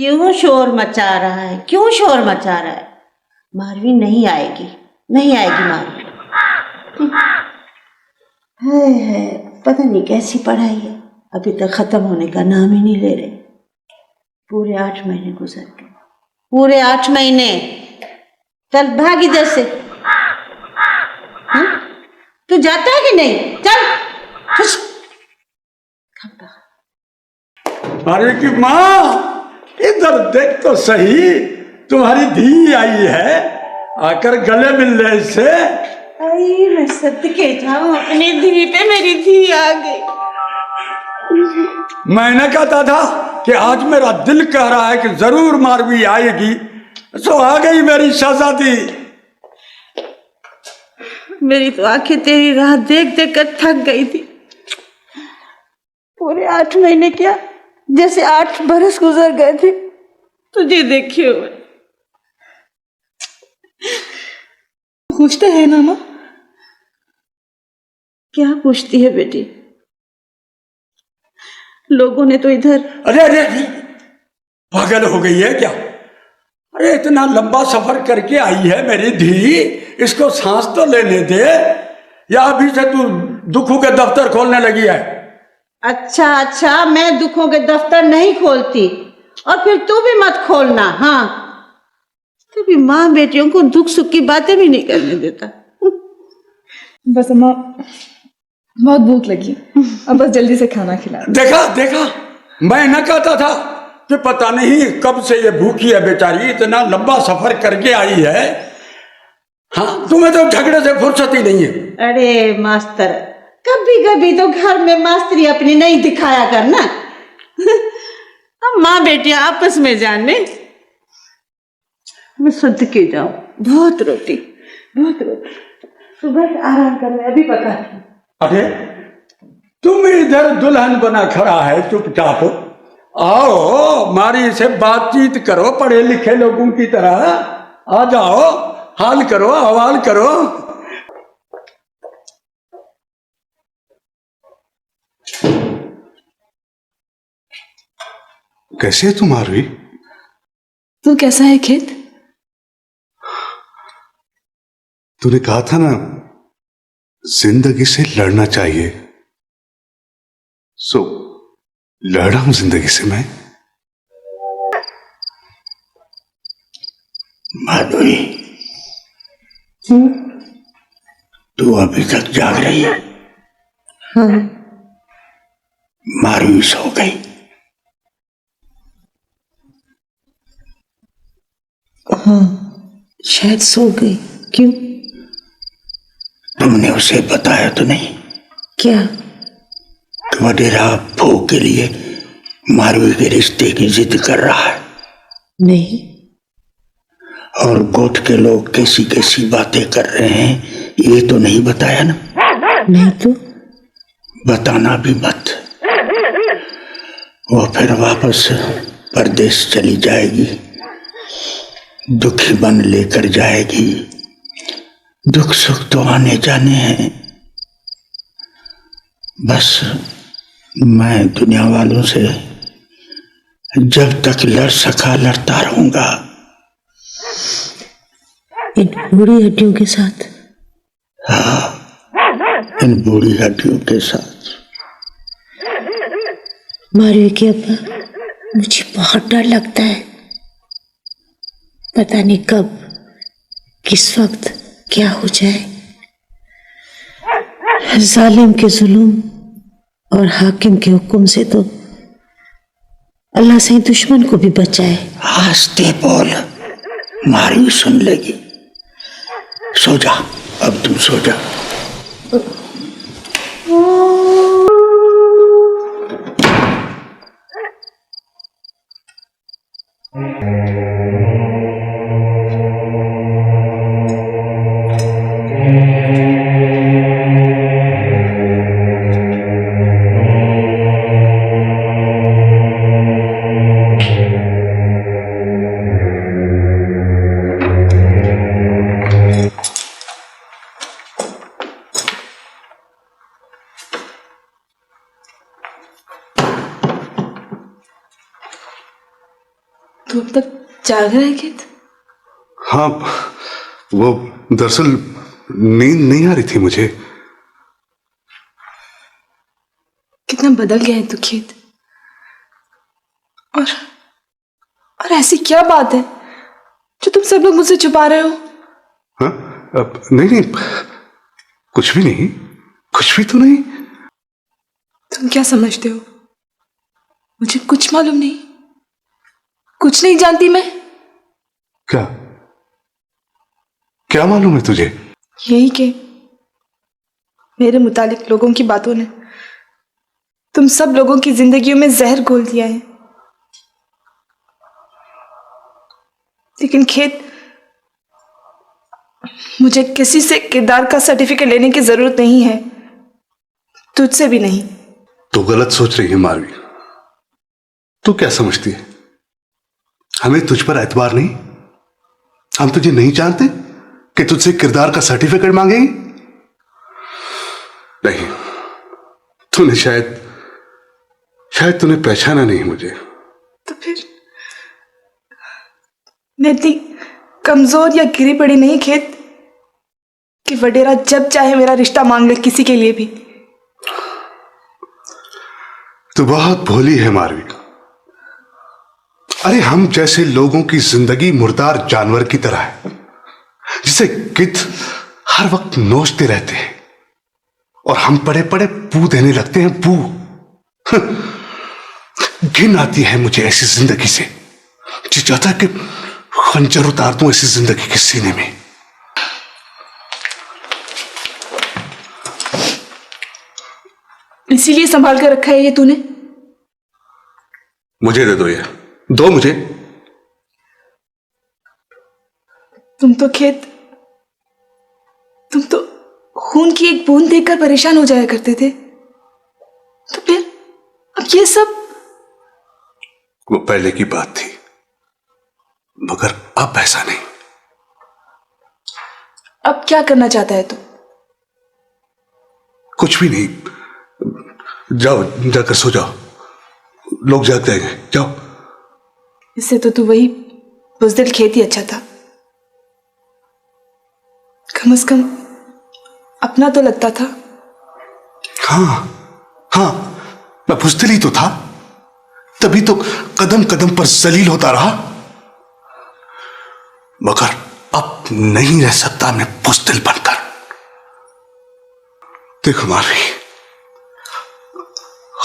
क्यों शोर मचा रहा है, क्यों शोर मचा रहा है? मारवी नहीं आएगी, नहीं आएगी मारवी। है पता नहीं कैसी पढ़ाई है, अभी तक खत्म होने का नाम ही नहीं ले रहे। पूरे 8 महीने गुजर गए, पूरे 8 महीने। चल भाग इधर से। तू जाता है कि नहीं? चल खुश। अरे की माँ, इधर देख तो सही, तुम्हारी धी आई है, आकर गले मिल ले इससे। आई मैं सदके जाऊं अपनी धी पे, मेरी धी आ गई। मैंने कहता था कि आज मेरा दिल कह रहा है कि जरूर मारवी आएगी, तो आ गई मेरी शहजादी। मेरी तो आंखें तेरी राह देख देख कर थक गई थी। पूरे 8 महीने क्या, जैसे 8 बरस गुजर गए थे तुझे देखे हुए। पूछते है ना माँ? क्या पूछती है बेटी? लोगों ने तो इधर। अरे अरे पागल हो गई है क्या? अरे इतना लंबा सफर करके आई है मेरी धी, इसको सांस तो लेने दे, या अभी से तू दुखों के दफ्तर खोलने लगी है? अच्छा अच्छा, मैं दुखों के दफ्तर नहीं खोलती, और फिर तू भी मत खोलना। हाँ, तू भी माँ बेटियों को दुख सुख की बातें भी नहीं करने देता। बस अम्मा बहुत भूख लगी, अब बस जल्दी से खाना खिला। देखा देखा, मैं न कहता था कि पता नहीं कब से ये भूखी है बेचारी, इतना लंबा सफर करके आई है। हाँ, तुम्हें तो झगड़े से फुर्सत ही नहीं है। अरे मास्टर, कभी कभी तो घर में मास्टरी अपनी नहीं दिखाया करना। हम माँ बेटियां आपस में जाने। मैं सदके जाऊं, बहुत रोटी बहुत रोटी, सुबह से आराम करने अभी पका थी। अरे तुम इधर दुल्हन बना खड़ा है चुपचाप, आओ मारी से बातचीत करो, पढ़े लिखे लोगों की तरह आ जाओ, हाल करो, हवाल करो। कैसे है तुम मारवी? तू कैसा है खेत? तूने कहा था ना जिंदगी से लड़ना चाहिए, सो लड़ा हूं जिंदगी से मैं। माधुरी, तू अभी तक जाग रही है? हाँ। मारवी सो गई। हाँ, शायद सो गई। क्यों? तुमने उसे बताया तो नहीं? क्या? कि वडेरा फू के लिए मारवी के रिश्ते की जिद कर रहा है। नहीं। और गोठ के लोग कैसी कैसी बातें कर रहे हैं, ये तो नहीं बताया ना? नहीं तो। बताना भी मत, वो फिर वापस परदेश चली जाएगी, दुखी बन लेकर जाएगी। दुख सुख तो आने जाने हैं, बस मैं दुनिया वालों से जब तक लड़ सका लड़ता रहूंगा। इन बूढ़ी हड्डियों के साथ? हाँ, इन बूढ़ी हड्डियों के साथ। मारवी के अब्बा, मुझे बहुत डर लगता है। पता नहीं कब किस वक्त क्या हो जाए। जालिम के जुल्म और हाकिम के हुक्म से तो अल्लाह से दुश्मन को भी बचाए। आस्ते बोल, मारवी सुन लेगी। सो जा, अब तुम सो जा। जाग रहा है खेत? हाँ, वो दरअसल नींद नहीं आ रही थी मुझे। कितना बदल गया है तू खेत। और ऐसी क्या बात है जो तुम सब लोग मुझसे छुपा रहे हो? हाँ, नहीं, कुछ भी नहीं, कुछ भी तो नहीं। तुम क्या समझते हो? मुझे कुछ मालूम नहीं, कुछ नहीं जानती मैं। क्या मालूम है तुझे? यही कि मेरे मुतालिक लोगों की बातों ने तुम सब लोगों की जिंदगियों में जहर घोल दिया है। लेकिन खेत, मुझे किसी से किरदार का सर्टिफिकेट लेने की जरूरत नहीं है, तुझसे भी नहीं। तू गलत सोच रही है मारवी। तू क्या समझती है हमें तुझ पर एतबार नहीं? हम तुझे नहीं जानते कि तुझसे किरदार का सर्टिफिकेट मांगेंगे? नहीं, तूने शायद तूने पहचाना नहीं मुझे। तो फिर मैं इतनी कमजोर या गिरी पड़ी नहीं खेत कि वडेरा जब चाहे मेरा रिश्ता मांग ले किसी के लिए भी। तू बहुत भोली है मारवी। अरे हम जैसे लोगों की जिंदगी मुर्दार जानवर की तरह है, जिसे गिद्ध हर वक्त नोचते रहते हैं और हम पड़े पड़े बू देने लगते हैं। बू घिन आती है मुझे ऐसी जिंदगी से। जी चाहता है कि खंजर उतार दूं ऐसी जिंदगी के सीने में। इसीलिए संभाल कर रखा है ये तूने? मुझे दे दो, ये दो मुझे। तुम तो खून की एक बूंद देखकर परेशान हो जाया करते थे, तो फिर अब ये सब? वो पहले की बात थी, मगर अब ऐसा नहीं। अब क्या करना चाहता है तू? कुछ भी नहीं, जाओ जाकर सो जाओ, लोग जाग जाएंगे, जाओ। इससे तो तू वही बुज़दिल खेत ही अच्छा था। कम से कम अपना तो लगता था। हाँ, मैं बुज़दिल ही तो था, तभी तो कदम कदम पर जलील होता रहा। मगर अब नहीं रह सकता मैं बुज़दिल बनकर। देखो मारवी,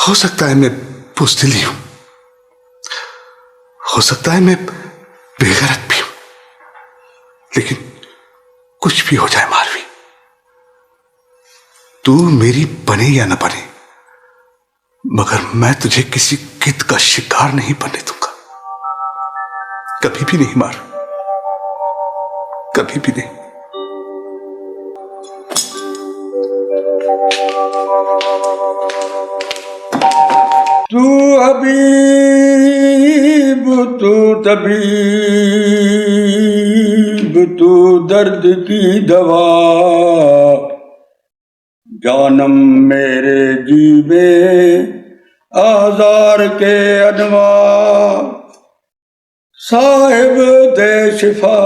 हो सकता है मैं बुज़दिल ही हूं, हो सकता है मैं बेगैरत भी हूं, लेकिन कुछ भी हो जाए मारवी, तू मेरी बने या न बने, मगर मैं तुझे किसी गिद्ध का शिकार नहीं बनने दूंगा। कभी भी नहीं मारवी, कभी भी नहीं। तू हबीब तू तबीब तू दर्द की दवा, जानम मेरे जीवे आजार के अनवा, साहिब दे शिफा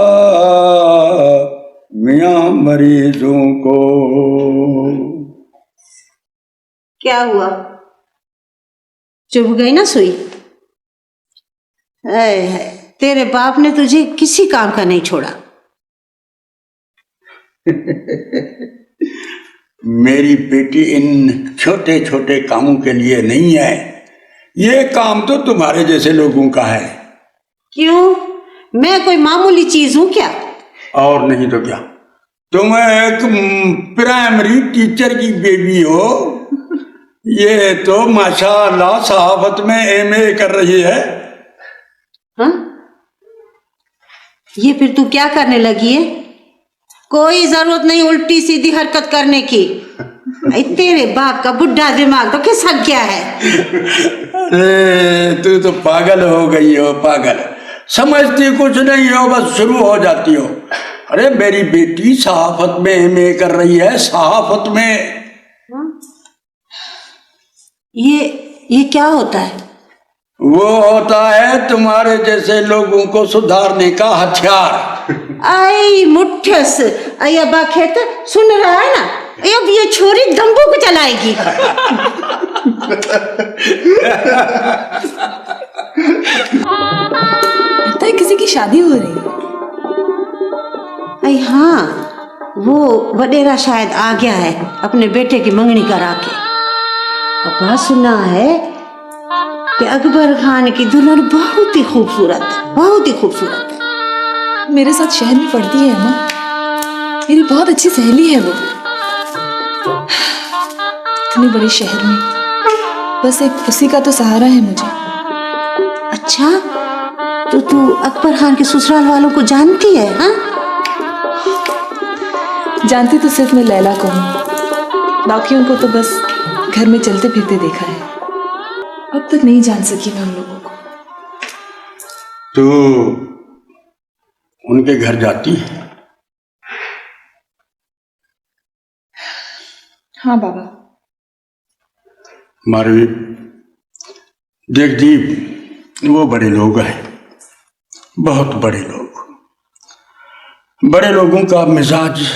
मियां मरीजों को। क्या हुआ, चुभ गई ना सुई? तेरे बाप ने तुझे किसी काम का नहीं छोड़ा। मेरी बेटी इन छोटे छोटे कामों के लिए नहीं है, ये काम तो तुम्हारे जैसे लोगों का है। क्यों, मैं कोई मामूली चीज हूं क्या? और नहीं तो क्या, तुम एक प्राइमरी टीचर की बेबी हो, ये तो माशाअल्लाह सहाफत में एमए कर रही है। हाँ? ये फिर तू क्या करने लगी है? कोई जरूरत नहीं उल्टी सीधी हरकत करने की। तेरे बाप का बुढ़ा दिमाग तो खिसक गया है। अरे तू तो पागल हो गई हो, पागल, समझती कुछ नहीं हो, बस शुरू हो जाती हो। अरे मेरी बेटी सहाफत में एमए कर रही है, सहाफत में। ये क्या होता है? वो होता है तुम्हारे जैसे लोगों को सुधारने का हथियार। आई मुठ्ठस आई अब्बा खेत सुन रहा है ना, अब ये छोरी दम्बू को चलाएगी। लगता है किसी की शादी हो रही है। आई हाँ, वो वडेरा शायद आ गया है अपने बेटे की मंगनी करा के। अब्बा सुना है कि अकबर खान की दुल्हन बहुत ही खूबसूरत है, बहुत ही खूबसूरत है। मेरे साथ शहर में पढ़ती है ना, मेरी बहुत अच्छी सहेली है वो। इतने बड़े शहर में बस एक उसी का तो सहारा है मुझे। अच्छा, तो तू अकबर खान के ससुराल वालों को जानती है? हाँ, जानती तो सिर्फ मैं लैला को हूँ, बाकियों को तो बस घर में चलते फिरते देखा है। अब तक नहीं जान सकी मैं उन लोगों को। तो उनके घर जाती है? हाँ बाबा। मारवी, देख दीप, वो बड़े लोग हैं, बहुत बड़े लोग। बड़े लोगों का मिजाज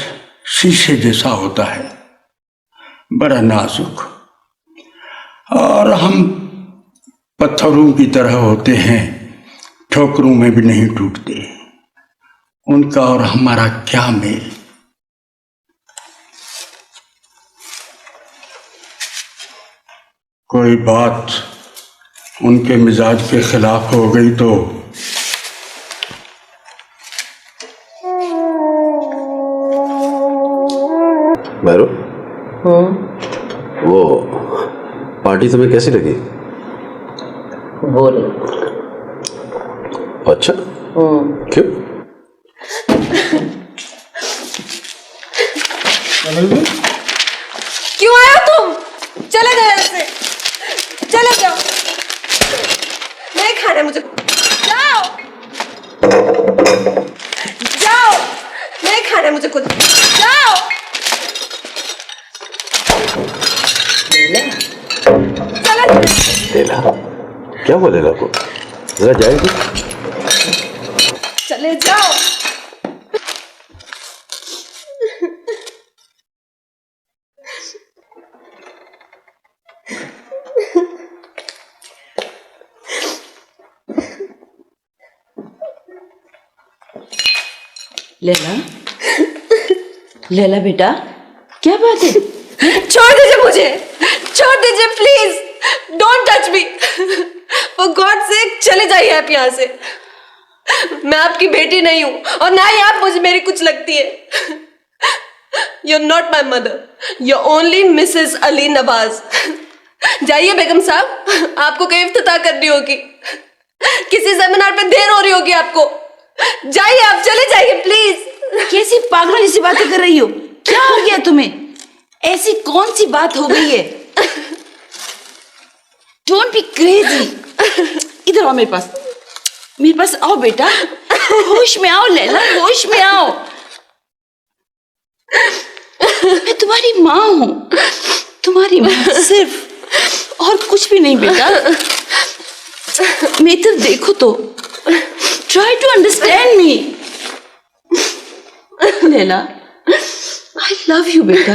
शीशे जैसा होता है, बड़ा नाजुक, और हम पत्थरों की तरह होते हैं, ठोकरों में भी नहीं टूटते। उनका और हमारा क्या मेल। कोई बात उनके मिजाज के खिलाफ हो गई तो भैरो, वो पार्टी तुम्हें कैसी लगी? बोरिंग। अच्छा, क्यों? क्यों आए हो तुम? चले जाओ यहाँ से, चले जाओ। नहीं खाना मुझे, जाओ जाओ। नहीं खाना मुझे खुद, जाओ। लेला, क्या हुआ लेला को? जरा जाएगी? चले जाओ। लैला, लैला बेटा, क्या बात है? छोड़ दीजिए मुझे, छोड़ दीजिए please, don't touch me. For God sake चले जाइए आप यहाँ से। मैं आपकी बेटी नहीं हूं और ना ही आप मुझे मेरी कुछ लगती है। You're not my mother, you're only Mrs. Ali Nawaz. जाइए बेगम साहब, आपको कहीं इफ्तिताह करनी होगी, किसी सेमिनार पे देर हो रही होगी आपको। जाइए, आप चले जाइए प्लीज। कैसी पागल जैसी बातें कर रही हो? क्या हो गया तुम्हें? ऐसी कौन सी बात हो गई है? Don't be crazy. इधर आओ मेरे पास, मेरे पास आओ बेटा। होश में आओ लैला, होश में आओ। मैं तुम्हारी माँ हूं, तुम्हारी माँ सिर्फ, और कुछ भी नहीं बेटा। मेरी तरफ देखो तो, try to understand me. Laila, I love you बेटा,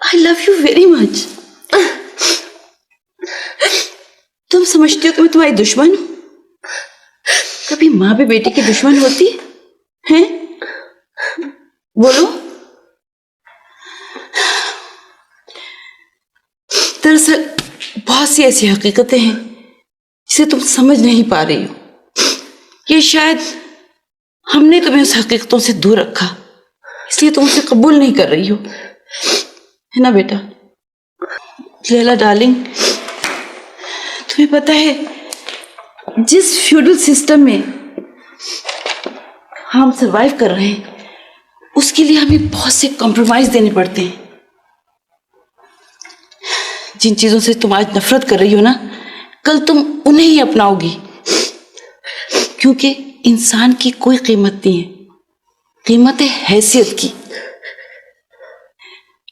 I love you very much. तुम समझती हो कि मैं तुम्हारी दुश्मन हूं? कभी माँ भी बेटी की दुश्मन होती है? बोलो। दरअसल बहुत सी ऐसी हकीकतें हैं जिसे तुम समझ नहीं पा रही हो। ये शायद हमने तुम्हें उस हकीकतों से दूर रखा, इसलिए तुम उसे कबूल नहीं कर रही हो, है ना बेटा? लैला डार्लिंग, तुम्हें पता है जिस फ्यूडल सिस्टम में हम सरवाइव कर रहे हैं, उसके लिए हमें बहुत से कॉम्प्रोमाइज देने पड़ते हैं। जिन चीजों से तुम आज नफरत कर रही हो ना, कल तुम उन्हें ही अपनाओगी, क्योंकि इंसान की कोई कीमत नहीं है, कीमत है हैसियत की।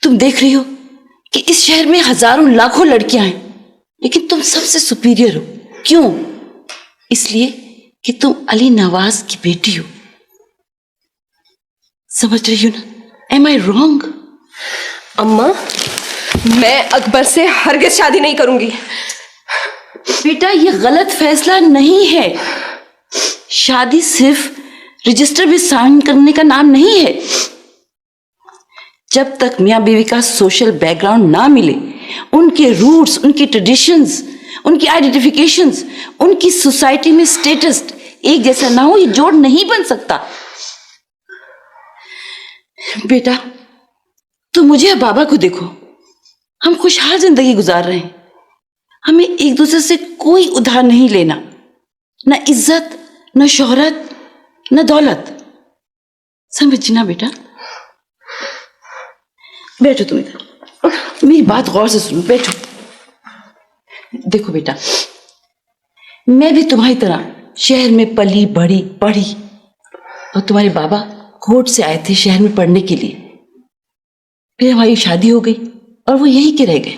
तुम देख रही हो कि इस शहर में हजारों लाखों लड़कियां हैं, लेकिन तुम सबसे सुपीरियर हो, क्यों? इसलिए कि तुम अली नवाज की बेटी हो। समझ रही हो ना? Am I wrong? अम्मा, मैं अकबर से हरगिज शादी नहीं करूंगी। बेटा, ये गलत फैसला नहीं है। शादी सिर्फ रजिस्टर में साइन करने का नाम नहीं है। जब तक मियां बीवी का सोशल बैकग्राउंड ना मिले, उनके रूट्स, उनकी ट्रेडिशंस, उनकी आइडेंटिफिकेशंस, उनकी सोसाइटी में स्टेटस एक जैसा ना हो, ये जोड़ नहीं बन सकता। बेटा, तुम मुझे और बाबा को देखो, हम खुशहाल जिंदगी गुजार रहे हैं। हमें एक दूसरे से कोई उधार नहीं लेना, न इज्जत, न शोहरत, न दौलत। समझना बेटा? बैठो तुम इधर, मेरी बात गौर से सुनो, बैठो। देखो बेटा, मैं भी तुम्हारी तरह शहर में पली बड़ी पढ़ी, और तुम्हारे बाबा कोर्ट से आए थे शहर में पढ़ने के लिए। फिर हमारी शादी हो गई और वो यहीं के रह गए।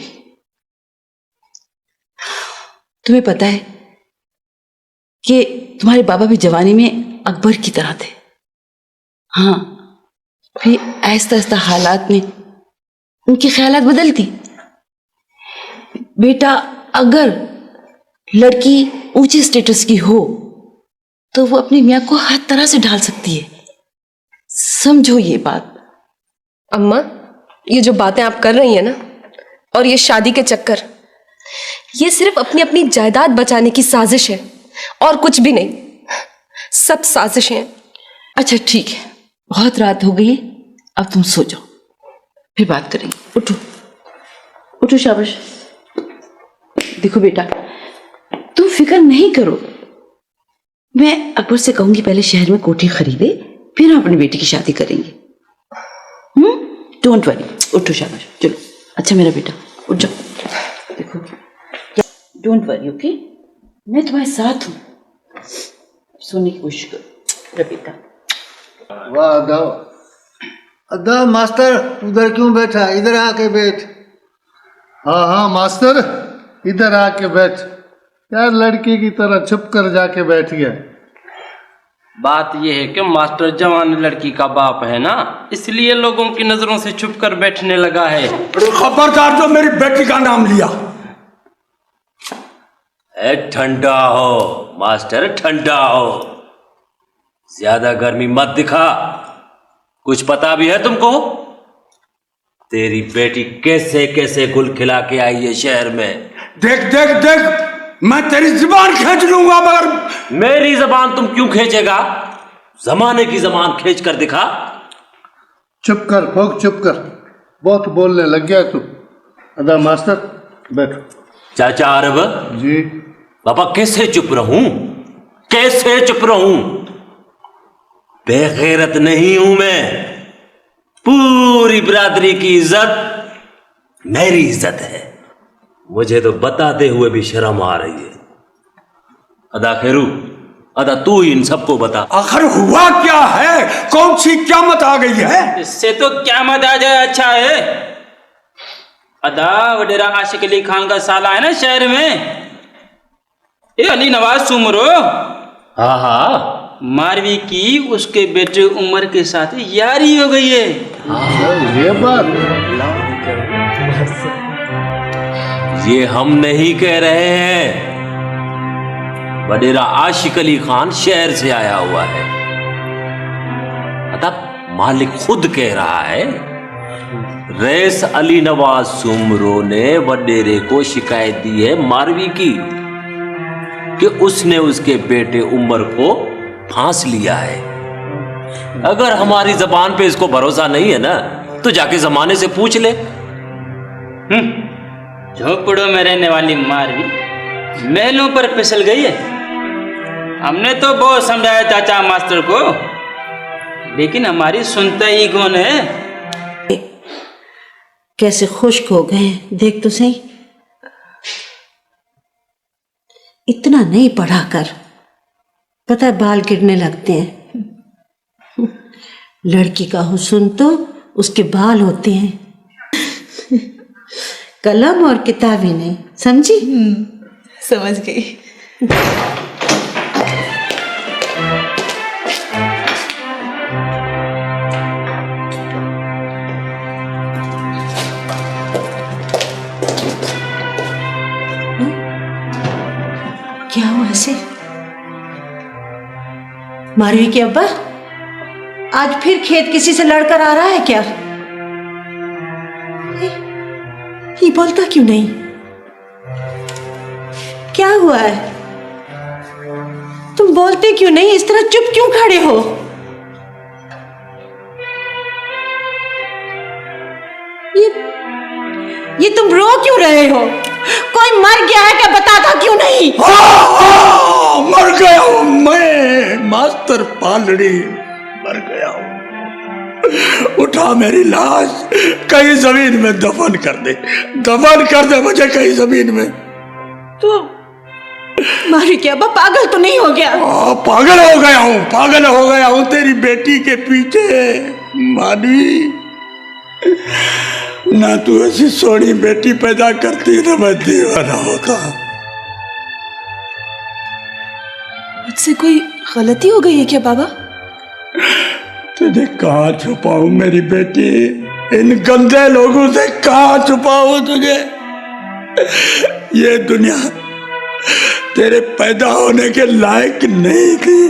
तुम्हें पता है कि तुम्हारे बाबा भी जवानी में अकबर की तरह थे। हाँ, फिर आहिस्ता आहिस्ता हालात ने उनके ख्यालात बदल दी। बेटा, अगर लड़की ऊंचे स्टेटस की हो तो वो अपनी मियाँ को हर तरह से ढाल सकती है। समझो ये बात। अम्मा, ये जो बातें आप कर रही हैं ना, और ये शादी के चक्कर, ये सिर्फ अपनी अपनी जायदाद बचाने की साजिश है और कुछ भी नहीं। सब साजिशें हैं। अच्छा ठीक है, बहुत रात हो गई है, अब तुम सो जाओ, फिर बात करेंगे। उठो उठो, शाबाश। देखो बेटा, तुम फिक्र नहीं करो, मैं अकबर से कहूंगी पहले शहर में कोठी खरीदे, फिर हम अपनी बेटी की शादी करेंगे। डोंट वरी, उठो शाबाश, चलो। अच्छा मेरा बेटा, उठ जाओ। देखो, डोंट वरी, ओके, मैं तुम्हारे साथ हूं। सोने की कोशिश करो मेरा बेटा। वाह अदा, अदा मास्टर उधर क्यों बैठा? इधर आके बैठ। हाँ हाँ मास्टर, इधर आके बैठ। यार लड़की की तरह छुप कर जाके बैठ गया। बात यह है कि मास्टर जवान लड़की का बाप है ना, इसलिए लोगों की नजरों से छुप कर बैठने लगा है। खबरदार जो मेरी बेटी का नाम लिया। ठंडा हो मास्टर, ठंडा हो, ज्यादा गर्मी मत दिखा। कुछ पता भी है तुमको? तेरी बेटी कैसे कैसे गुल खिला के आई है शहर में। देख देख देख, मैं तेरी जुबान खींच लूंगा, मगर मेरी जबान तुम क्यों खींचेगा? जमाने की जबान खींच कर दिखा। चुप कर फोक, चुप कर, बहुत बोलने लग गया तू। अदा मास्टर बैठो। चाचा अरब जी। बाबा, कैसे चुप रहूं, कैसे चुप रहूं? बेगैरत नहीं हूं मैं। पूरी बिरादरी की इज्जत मेरी इज्जत है। मुझे तो बताते हुए भी शर्म आ रही है। अदा खैरू, अदा तू ही इन सबको बता, आखिर हुआ क्या है? कौन सी क़यामत आ गई है? इससे तो क़यामत आ जाए अच्छा है। अदा वडेरा आशिक अली खान का साला है ना शहर में, ये अली नवाज सुमरो। हाँ हाँ, मारवी की उसके बेटे उमर के साथ यारी हो गई है। ये बात ये हम नहीं कह रहे हैं, वडेरा आशिक अली खान शहर से आया हुआ है। अतः मालिक खुद कह रहा है, रईस अली नवाज सुमरो ने वडेरे को शिकायत दी है मारवी की कि उसने उसके बेटे उमर को फांस लिया है। अगर हमारी जबान पे इसको भरोसा नहीं है ना, तो जाके जमाने से पूछ ले। झोपड़ों में रहने वाली मारवी महलों पर फिसल गई है। हमने तो बहुत समझाया चाचा मास्टर को, लेकिन हमारी सुनता ही कौन है। कैसे खुश्क हो गए हैं, देख तो सही। इतना नहीं पढ़ा कर, पता है बाल गिरने लगते हैं। लड़की का हुस्न तो उसके बाल होते हैं, कलम और किताबें नहीं। समझी? समझ गई। क्या हुआ ऐसे? मारवी के अब्बा आज फिर खेत किसी से लड़कर आ रहा है क्या? ये बोलता क्यों नहीं? क्या हुआ है? तुम बोलते क्यों नहीं? इस तरह चुप क्यों खड़े हो? ये तुम रो क्यों रहे हो? कोई मर गया है क्या? बताता क्यों नहीं? मर गया हूं मैं, मास्टर पालड़ी, मर गया हूं। उठा मेरी लाश, कहीं जमीन में दफन कर दे, दफन कर दे मुझे कहीं जमीन में। तो मारी क्या अब्बा पागल तो नहीं हो गया? पागल हो गया हूं, पागल हो गया हूं तेरी बेटी के पीछे। मानवी, ना तू ऐसी सोनी बेटी पैदा करती ना मैं दीवाना होता। मुझसे कोई गलती हो गई है क्या बाबा? तुझे कहाँ छुपाऊं मेरी बेटी? इन गंदे लोगों से कहाँ छुपाऊं तुझे? ये दुनिया तेरे पैदा होने के लायक नहीं थी,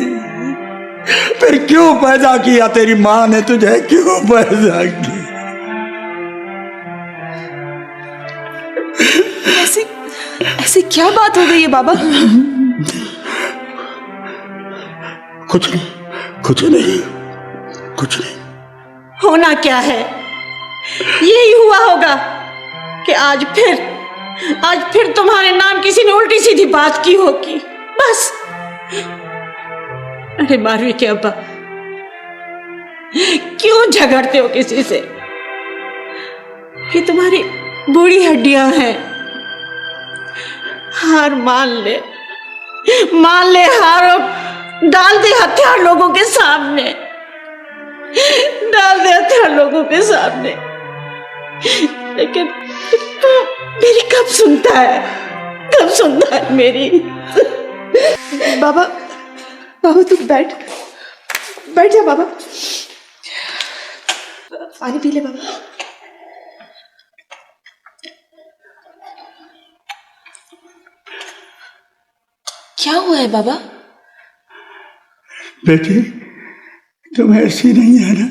फिर क्यों पैदा किया? तेरी माँ ने तुझे क्यों पैदा किया? ऐसी क्या बात हो गई है बाबा? कुछ नहीं, कुछ नहीं, कुछ नहीं। होना क्या है? यही हुआ होगा कि आज फिर तुम्हारे नाम किसी ने उल्टी सीधी बात की होगी, बस। अरे मारवी के अब्बा, क्यों झगड़ते हो किसी से? ये तुम्हारी बूढ़ी हड्डियां हैं। हार मान ले हार, और डाल दे हथियार लोगों के सामने, डाल दे हथियार लोगों के सामने। लेकिन तू मेरी कब सुनता है मेरी? बाबा तू बैठ जा बाबा, पानी पी ले बाबा। क्या हुआ है बाबा? बेटी, तुम ऐसी नहीं है ना?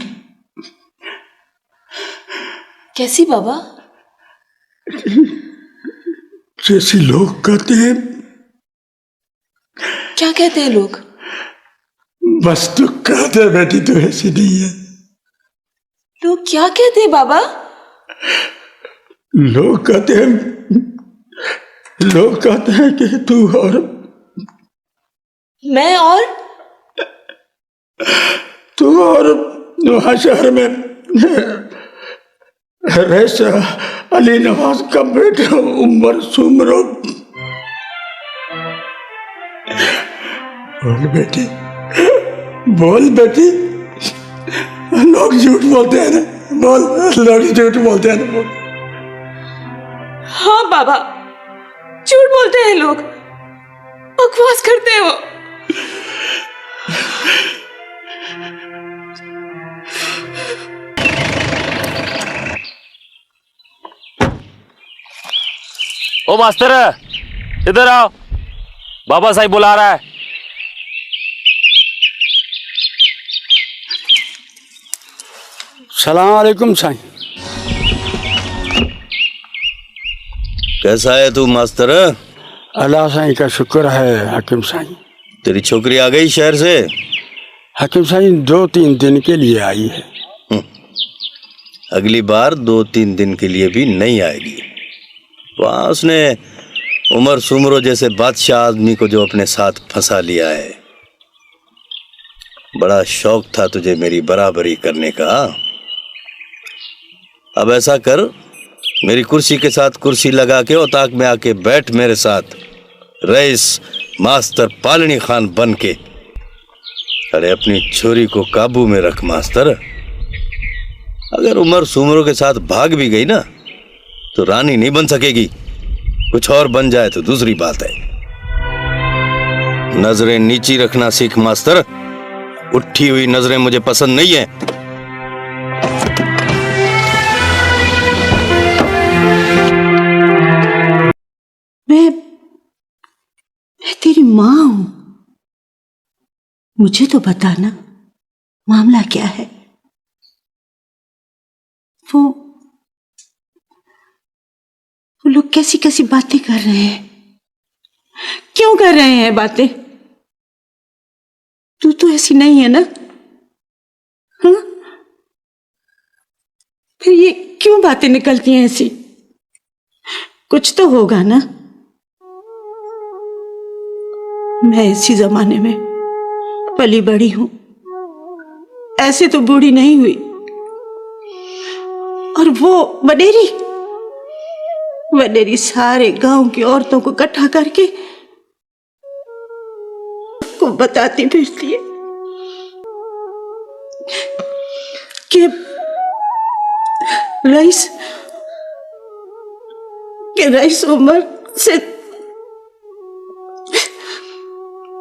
कैसी बाबा? जैसी लोग कहते हैं। क्या कहते हैं लोग? बस तू कहते हैं बेटी, तू ऐसी नहीं है। लोग क्या कहते हैं बाबा? लोग कहते हैं कि तू और मैं और तू और वहां शहर में रईस अली नवाज का बेटा उमर सुमरो। बोल बेटी, लोग झूठ बोलते हैं ना? बोल, लोग झूठ बोलते हैं ना? बोल। हाँ बाबा, झूठ बोलते हैं लोग, बकवास करते हैं वो। ओ मास्टर, इधर आओ, बाबा साहब बुला रहा है। सलाम अलैकुम साईं। कैसा है तू मास्टर? अल्लाह साईं का शुक्र है हकीम साईं। तेरी छोकरी आ गई शहर से? हकीम साईं 2-3 दिन के लिए आई है। अगली बार 2-3 दिन के लिए भी नहीं आएगी। वहां उसने उमर सुमरो जैसे बादशाह आदमी को जो अपने साथ फंसा लिया है। बड़ा शौक था तुझे मेरी बराबरी करने का। अब ऐसा कर, मेरी कुर्सी के साथ कुर्सी लगा के औताक में आके बैठ मेरे साथ, रईस मास्टर पालनी खान बन के। अरे अपनी छोरी को काबू में रख मास्टर। अगर उमर सुमरो के साथ भाग भी गई ना तो रानी नहीं बन सकेगी। कुछ और बन जाए तो दूसरी बात है। नजरें नीची रखना सीख मास्टर। उठी हुई नजरें मुझे पसंद नहीं है। मैं तेरी माँ हूं, मुझे तो बताना मामला क्या है। वो लोग कैसी कैसी बातें कर रहे हैं, क्यों कर रहे हैं बातें? तू तो ऐसी नहीं है ना? हाँ? फिर ये क्यों बातें निकलती हैं ऐसी? कुछ तो होगा ना। मैं इसी जमाने में पली बड़ी हूं, ऐसे तो बूढ़ी नहीं हुई। और वो वडेरी सारे गांव की औरतों को इकट्ठा करके को बताती फिरती है कि रईस उमर से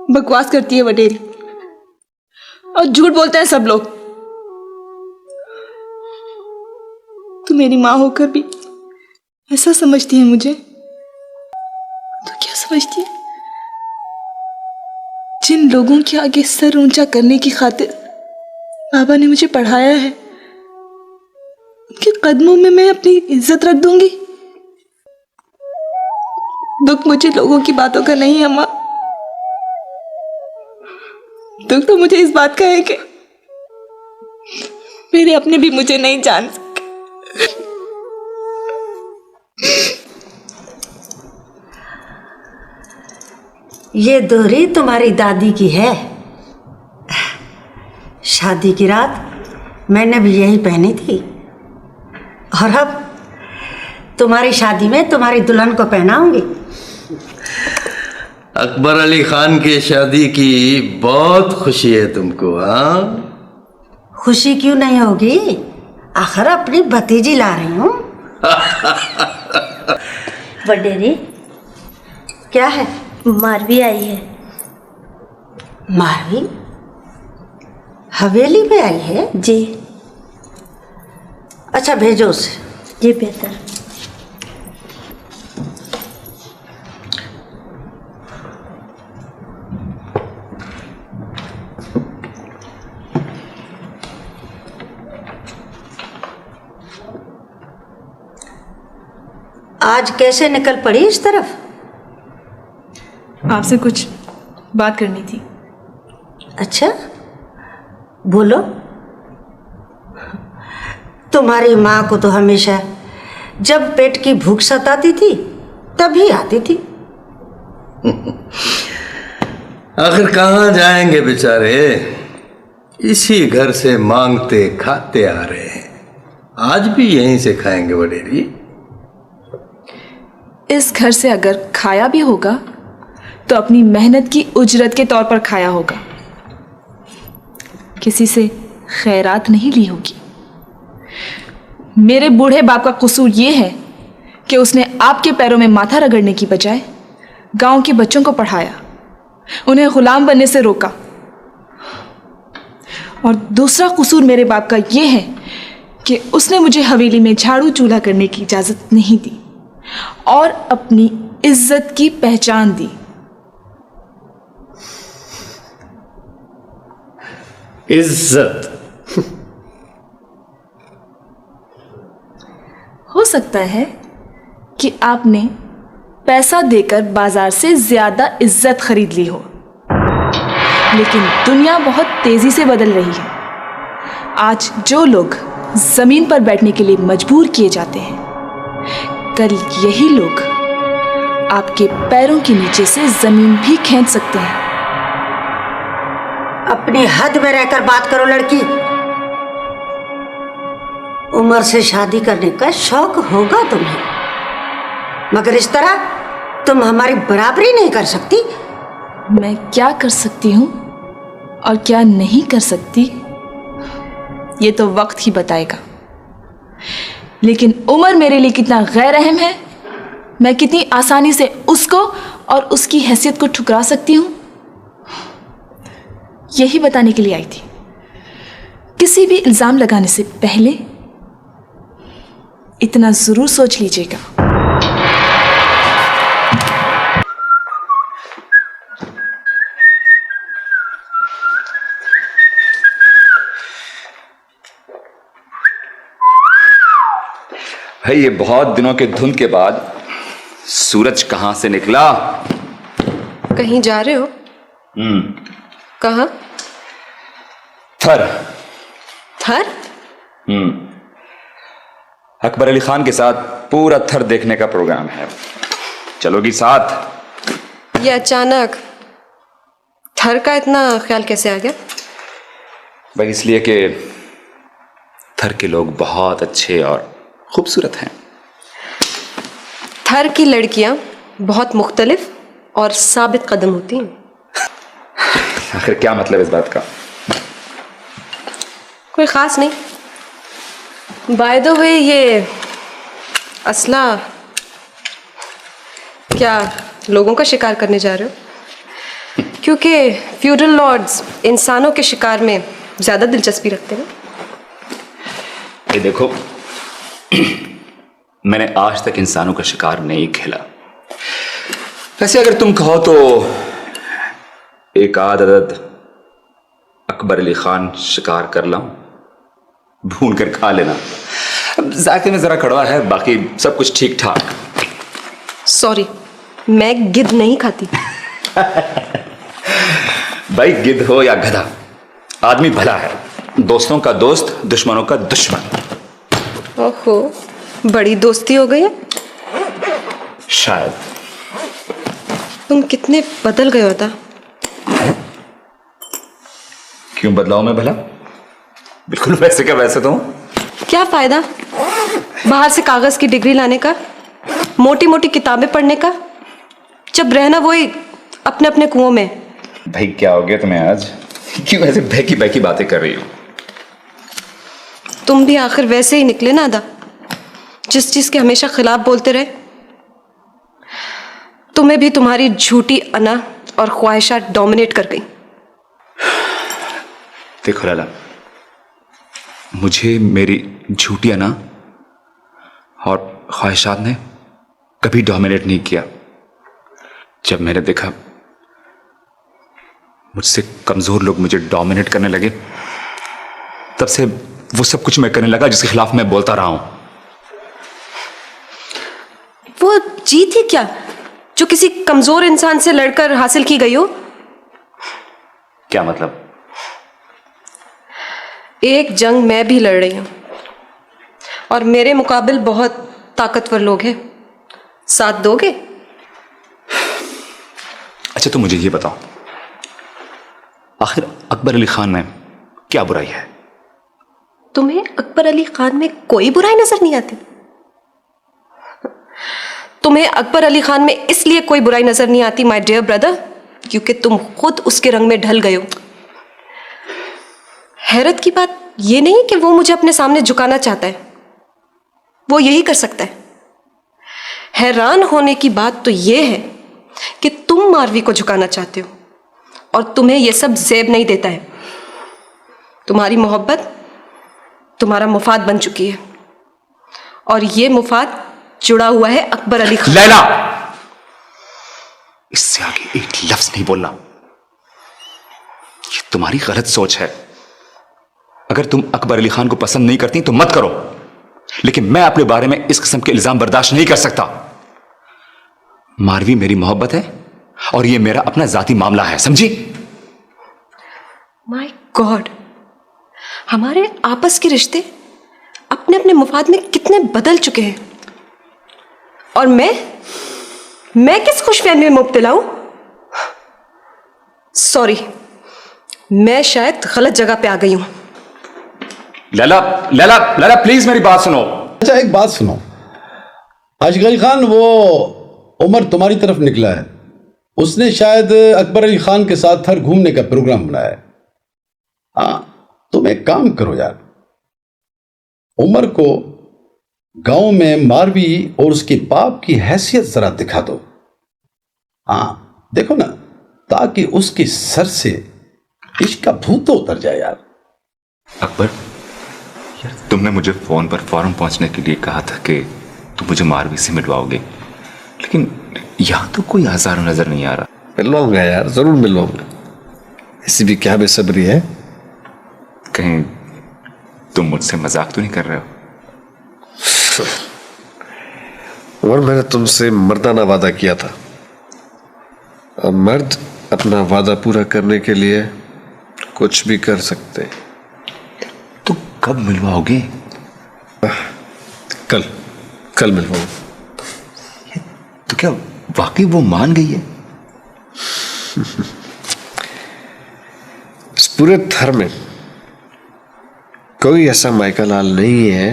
बकवास करती है वडेरी, और झूठ बोलते हैं सब लोग। तू मेरी माँ होकर भी ऐसा समझती है मुझे? तो क्या समझती है? जिन लोगों के आगे सर ऊंचा करने की खातिर बाबा ने मुझे पढ़ाया है, उनके कदमों में मैं अपनी इज्जत रख दूंगी? दुख मुझे लोगों की बातों का नहीं है माँ। दुख तो मुझे इस बात का है कि मेरे अपने भी मुझे नहीं जान सके। ये दोहरी तुम्हारी दादी की है। शादी की रात मैंने भी यही पहनी थी, और अब तुम्हारी शादी में तुम्हारी दुल्हन को पहनाऊंगी। अकबर अली खान की शादी की बहुत खुशी है तुमको? हाँ, खुशी क्यों नहीं होगी, आखिर अपनी भतीजी ला रही हूं। वडेरी, क्या है? मारवी आई है। मारवी हवेली में आई है? जी। अच्छा, भेजो उसे। जी बेहतर। आज कैसे निकल पड़ी इस तरफ? आपसे कुछ बात करनी थी। अच्छा, बोलो। तुम्हारी माँ को तो हमेशा जब पेट की भूख सताती थी तभी आती थी। आखिर कहाँ जाएंगे बेचारे, इसी घर से मांगते खाते आ रहे हैं, आज भी यहीं से खाएंगे वडेरी। इस घर से अगर खाया भी होगा तो अपनी मेहनत की उजरत के तौर पर खाया होगा, किसी से खैरात नहीं ली होगी। मेरे बूढ़े बाप का कसूर यह है कि उसने आपके पैरों में माथा रगड़ने की बजाय गांव के बच्चों को पढ़ाया, उन्हें गुलाम बनने से रोका। और दूसरा कसूर मेरे बाप का यह है कि उसने मुझे हवेली में झाड़ू चूल्हा करने की इजाज़त नहीं दी और अपनी इज्जत की पहचान दी। इज्जत? हो सकता है कि आपने पैसा देकर बाजार से ज्यादा इज्जत खरीद ली हो, लेकिन दुनिया बहुत तेजी से बदल रही है। आज जो लोग जमीन पर बैठने के लिए मजबूर किए जाते हैं, कल यही लोग आपके पैरों के नीचे से जमीन भी खींच सकते हैं। अपनी हद में रहकर बात करो लड़की। उम्र से शादी करने का शौक होगा तुम्हें, मगर इस तरह तुम हमारी बराबरी नहीं कर सकती। मैं क्या कर सकती हूँ और क्या नहीं कर सकती ये तो वक्त ही बताएगा। लेकिन उमर मेरे लिए कितना गैर अहम है, मैं कितनी आसानी से उसको और उसकी हैसियत को ठुकरा सकती हूँ, यही बताने के लिए आई थी। किसी भी इल्जाम लगाने से पहले इतना जरूर सोच लीजिएगा। भाई ये बहुत दिनों के धुंध के बाद सूरज कहां से निकला? कहीं जा रहे हो? कहाँ? थर। थर? अकबर अली खान के साथ पूरा थर देखने का प्रोग्राम है, चलोगी साथ? ये अचानक थर का इतना ख्याल कैसे आ गया? भाई इसलिए कि थर के लोग बहुत अच्छे और खूबसूरत हैं। थर की लड़कियां बहुत मुख्तलिफ और साबित कदम होती हैं। आखिर क्या मतलब इस बात का? कोई खास नहीं। बाय द वे ये असला क्या लोगों का शिकार करने जा रहे हो? क्योंकि फ्यूडल लॉर्ड्स इंसानों के शिकार में ज्यादा दिलचस्पी रखते हैं। ये देखो, मैंने आज तक इंसानों का शिकार नहीं खेला। वैसे अगर तुम कहो तो एक आध अदद अकबर अली खान शिकार कर लाऊं, भून कर खा लेना। जायके में जरा कड़वा है, बाकी सब कुछ ठीक ठाक। सॉरी, मैं गिद्ध नहीं खाती। भाई गिद्ध हो या गधा, आदमी भला है, दोस्तों का दोस्त, दुश्मनों का दुश्मन। ओहो, बड़ी दोस्ती हो गई है। शायद। तुम कितने बदल गए होता। क्यों बदलाव में भला? बिल्कुल वैसे का वैसे तो हूं। क्या फायदा बाहर से कागज की डिग्री लाने का, मोटी मोटी किताबें पढ़ने का, जब रहना वही अपने अपने कुओं में। भाई क्या हो गया तुम्हें आज? क्यों ऐसे बहकी बहकी बातें कर रही हो? तुम भी आखिर वैसे ही निकले ना अदा, जिस चीज के हमेशा खिलाफ बोलते रहे। तुम्हें भी तुम्हारी झूठी अना और ख्वाहिशात डोमिनेट कर गई। देखो लाला, मुझे मेरी झूठी अना और ख्वाहिशात ने कभी डोमिनेट नहीं किया। जब मैंने देखा मुझसे कमजोर लोग मुझे डोमिनेट करने लगे, तब से वो सब कुछ मैं करने लगा जिसके खिलाफ मैं बोलता रहा हूं। वो जीत ही क्या जो किसी कमजोर इंसान से लड़कर हासिल की गई हो? क्या मतलब? एक जंग मैं भी लड़ रही हूं और मेरे मुकाबिल बहुत ताकतवर लोग हैं। साथ दोगे? अच्छा तो मुझे ये बताओ, आखिर अकबर अली खान में क्या बुराई है? तुम्हें अकबर अली खान में कोई बुराई नजर नहीं आती? तुम्हें अकबर अली खान में इसलिए कोई बुराई नजर नहीं आती माय डियर ब्रदर, क्योंकि तुम खुद उसके रंग में ढल गए हो। हैरत की बात यह नहीं कि वो मुझे अपने सामने झुकाना चाहता है, वो यही कर सकता है। हैरान होने की बात तो यह है कि तुम मारवी को झुकाना चाहते हो और तुम्हें यह सब ज़ेब नहीं देता है। तुम्हारी मोहब्बत तुम्हारा मुफाद बन चुकी है और यह मुफाद जुड़ा हुआ है अकबर अली खान। लैला, इससे आगे एक लफ्ज नहीं बोलना। ये तुम्हारी गलत सोच है। अगर तुम अकबर अली खान को पसंद नहीं करती तो मत करो, लेकिन मैं अपने बारे में इस किस्म के इल्जाम बर्दाश्त नहीं कर सकता। मारवी मेरी मोहब्बत है और ये मेरा अपना जाती मामला है, समझी? माय गॉड, हमारे आपस के रिश्ते अपने अपने मुफाद में कितने बदल चुके हैं और मैं किस खुशफहमी में मुब्तला हूं? सॉरी, मैं शायद गलत जगह पे आ गई हूं। लैला लैला लैला प्लीज मेरी बात सुनो। अच्छा एक बात सुनो, आशिक अली खान, वो उमर तुम्हारी तरफ निकला है, उसने शायद अकबर अली खान के साथ थर घूमने का प्रोग्राम बनाया है। हाँ, तुम एक काम करो यार, उमर को गांव में मारवी और उसके बाप की हैसियत जरा दिखा दो। हाँ देखो ना, ताकि उसके सर से इश्क का भूत तो उतर जाए यार। अकबर, यार तुमने मुझे फोन पर फौरन पहुंचने के लिए कहा था कि तुम मुझे मारवी से मिलवाओगे, लेकिन यहाँ तो कोई आसार नजर नहीं आ रहा। मिलवाऊंगा यार, जरूर मिलवाऊंगा। इसी भी क्या बेसब्री है। कहीं तुम मुझसे मजाक तो नहीं कर रहे हो? और मैंने तुमसे मर्दाना वादा किया था, और मर्द अपना वादा पूरा करने के लिए कुछ भी कर सकते। तो कब मिलवाओगे? कल मिलवाऊंगा। तो क्या वाकई वो मान गई है? इस पूरे थर में कोई ऐसा माइका लाल नहीं है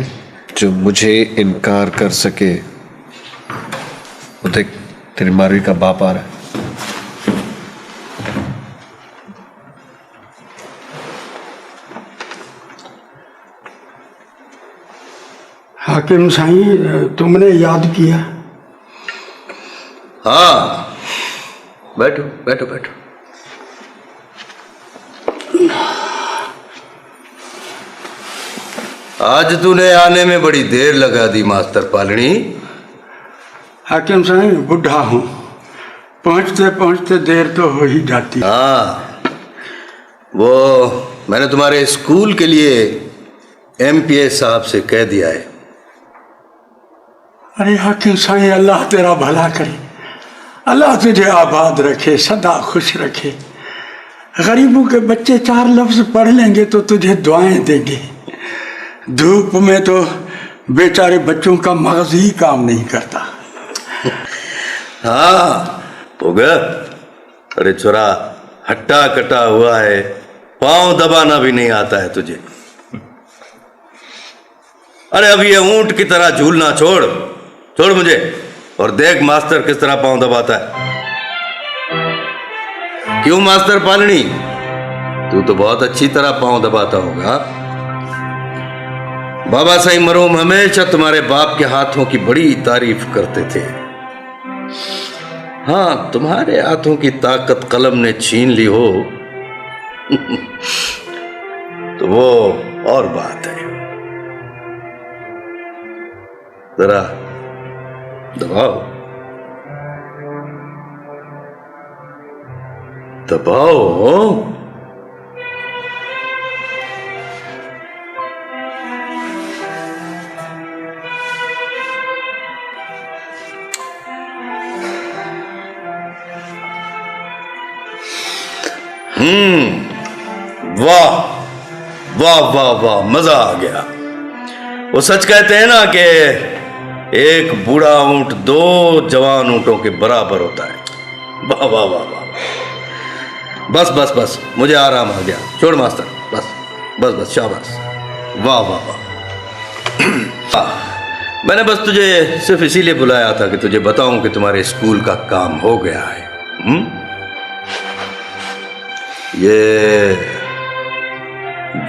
जो मुझे इनकार कर सके। वो देख, तेरी मारवी का बाप आ रहा है। हाकिम साईं, तुमने याद किया? हाँ, बैठो बैठो बैठो। आज तूने आने में बड़ी देर लगा दी मास्टर पालनी। हाकिम साईं, बुढ़ा हूँ, पहुँचते पहुँचते देर तो हो ही जाती। हाँ, वो मैंने तुम्हारे स्कूल के लिए MPA साहब से कह दिया है। अरे हाकिम साईं, अल्लाह तेरा भला करे, अल्लाह तुझे आबाद रखे, सदा खुश रखे। गरीबों के बच्चे 4 लफ्ज पढ़ लेंगे तो तुझे दुआएं देंगे। धूप में तो बेचारे बच्चों का मगज ही काम नहीं करता। हाँ, हो गया। अरे छोरा, हट्टा कटा हुआ है, पांव दबाना भी नहीं आता है तुझे। अरे अब ये ऊंट की तरह झूलना छोड़ मुझे, और देख मास्टर किस तरह पांव दबाता है। क्यों मास्टर पालनी, तू तो बहुत अच्छी तरह पांव दबाता होगा। बाबा साईं मरहूम हमेशा तुम्हारे बाप के हाथों की बड़ी तारीफ करते थे। हाँ, तुम्हारे हाथों की ताकत कलम ने छीन ली हो तो वो और बात है। जरा दबाओ दबाओ। वाह वाह वाह वाह, मजा आ गया। वो सच कहते हैं ना कि एक बूढ़ा ऊंट 2 जवान ऊंटों के बराबर होता है। वाह वाह वाह वाह, बस बस बस, मुझे आराम आ गया। छोड़ मास्टर, बस बस बस, शाबाश, वाह वाह वाह। मैंने बस तुझे सिर्फ इसीलिए बुलाया था कि तुझे बताऊं कि तुम्हारे स्कूल का काम हो गया है। ये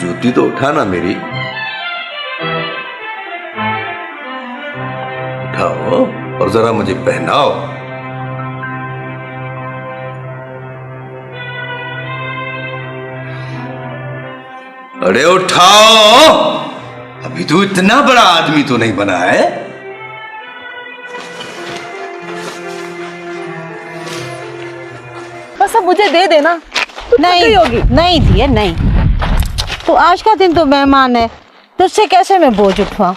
जूती तो उठाना मेरी, उठाओ और जरा मुझे पहनाओ। अरे उठाओ, अभी तो इतना बड़ा आदमी तो नहीं बना है। बस अब मुझे दे देना। नहीं होगी, नहीं दिए नहीं। तो आज का दिन तो मेहमान है, तुझसे कैसे मैं बोझ उठवाऊं?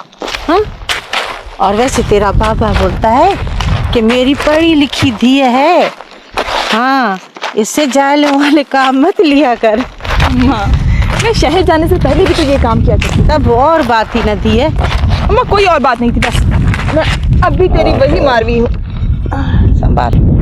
हाँ, और वैसे तेरा बाबा बोलता है कि मेरी पढ़ी लिखी धी है। हाँ, इससे जायले वाले काम मत लिया कर। माँ, मैं शहर जाने से पहले भी तो ये काम किया करती। तब और बात ही न थी है। अम्मा, कोई और बात नहीं थी, बस मैं अब भी तेरी वही मारवी हूँ। संभाल।